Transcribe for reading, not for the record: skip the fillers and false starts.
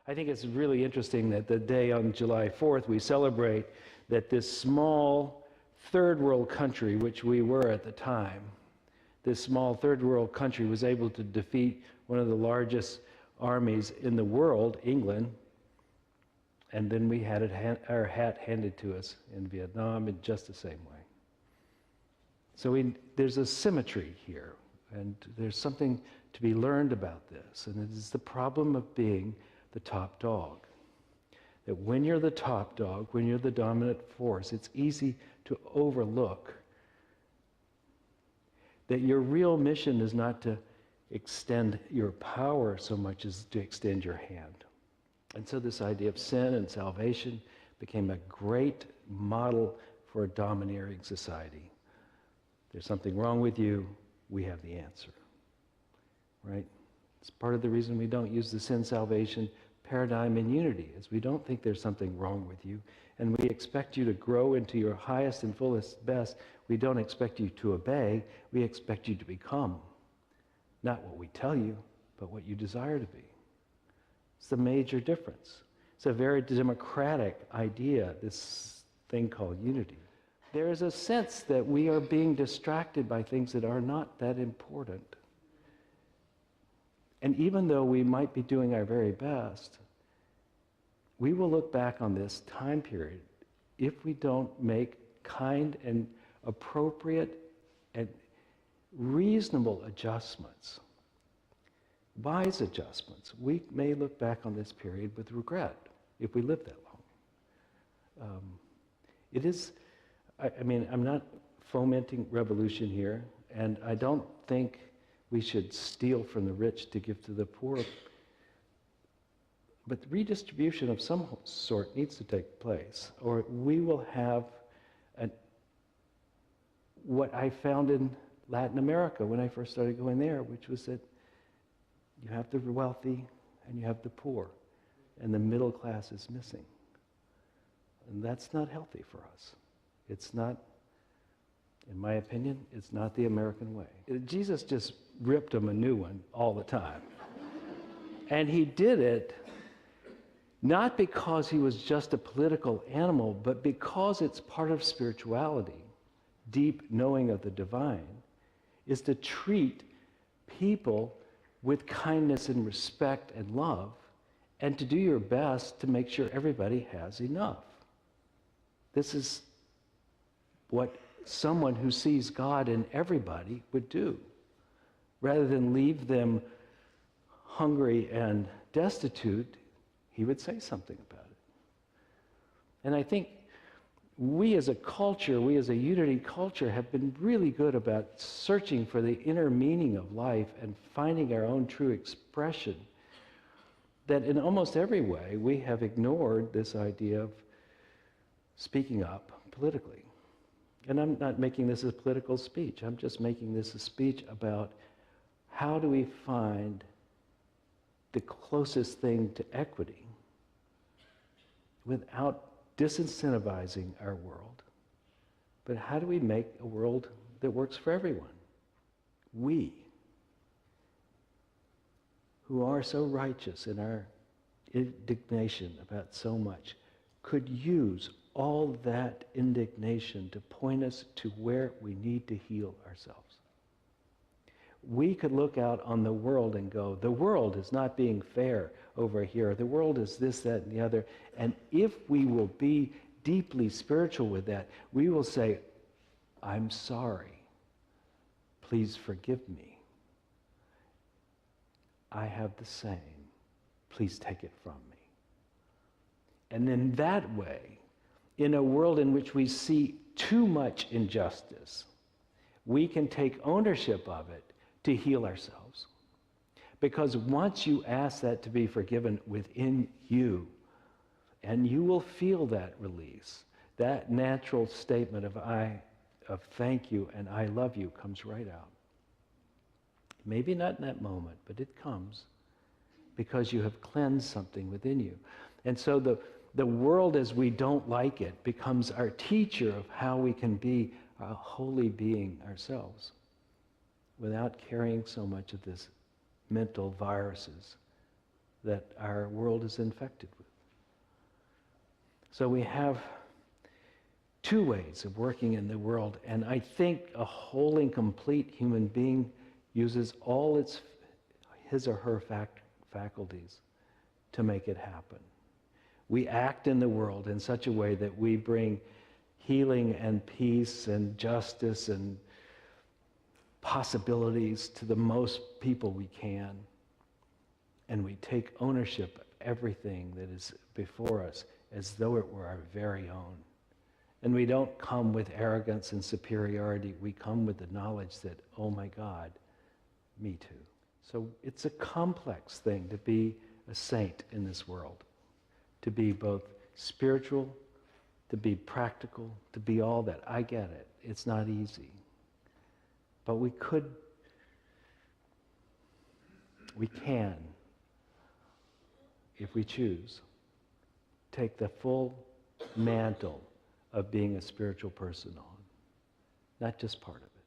I think it's really interesting that the day on July 4th we celebrate that this small third world country, which we were at the time, this small third world country was able to defeat one of the largest armies in the world, England, and then we had our hat handed to us in Vietnam in just the same way. So there's a symmetry here, and there's something to be learned about this, and it is the problem of being the top dog. That when you're the top dog, when you're the dominant force, it's easy to overlook that your real mission is not to extend your power so much as to extend your hand. And so this idea of sin and salvation became a great model for a domineering society. There's something wrong with you, we have the answer. Right? It's part of the reason we don't use the sin salvation paradigm in unity, is we don't think there's something wrong with you, and we expect you to grow into your highest and fullest best. We don't expect you to obey, we expect you to become. Not what we tell you, but what you desire to be. It's the major difference. It's a very democratic idea, this thing called unity. There is a sense that we are being distracted by things that are not that important. And even though we might be doing our very best, we will look back on this time period if we don't make kind and appropriate and reasonable adjustments, wise adjustments. We may look back on this period with regret if we live that long. It is, I mean, I'm not fomenting revolution here, and I don't think we should steal from the rich to give to the poor. But redistribution of some sort needs to take place, or we will have what I found in Latin America when I first started going there, which was that you have the wealthy and you have the poor, and the middle class is missing. And that's not healthy for us. It's not, in my opinion, it's not the American way. Jesus just ripped them a new one all the time. And he did it not because he was just a political animal, but because it's part of spirituality, deep knowing of the divine, is to treat people with kindness and respect and love, and to do your best to make sure everybody has enough. This is what someone who sees God in everybody would do, rather than leave them hungry and destitute. He would say something about it. And I think we as a culture, we as a unity culture, have been really good about searching for the inner meaning of life and finding our own true expression, that in almost every way we have ignored this idea of speaking up politically. And I'm not making this a political speech. I'm just making this a speech about how do we find the closest thing to equity without disincentivizing our world. But how do we make a world that works for everyone? We, who are so righteous in our indignation about so much, could use all that indignation to point us to where we need to heal ourselves. We could look out on the world and go, the world is not being fair over here. The world is this, that, and the other. And if we will be deeply spiritual with that, we will say, I'm sorry. Please forgive me. I have the same. Please take it from me. And in that way, in a world in which we see too much injustice, we can take ownership of it to heal ourselves. Because once you ask that to be forgiven within you, and you will feel that release, that natural statement of thank you and I love you comes right out. Maybe not in that moment, but it comes because you have cleansed something within you. And so the world as we don't like it becomes our teacher of how we can be a holy being ourselves without carrying so much of this mental viruses that our world is infected with. So we have two ways of working in the world, and I think a whole and complete human being uses all his or her faculties to make it happen. We act in the world in such a way that we bring healing and peace and justice and possibilities to the most people we can. And we take ownership of everything that is before us as though it were our very own. And we don't come with arrogance and superiority. We come with the knowledge that, oh my God, me too. So it's a complex thing to be a saint in this world, to be both spiritual, to be practical, to be all that. I get it. It's not easy. But we can, if we choose, take the full mantle of being a spiritual person on, not just part of it.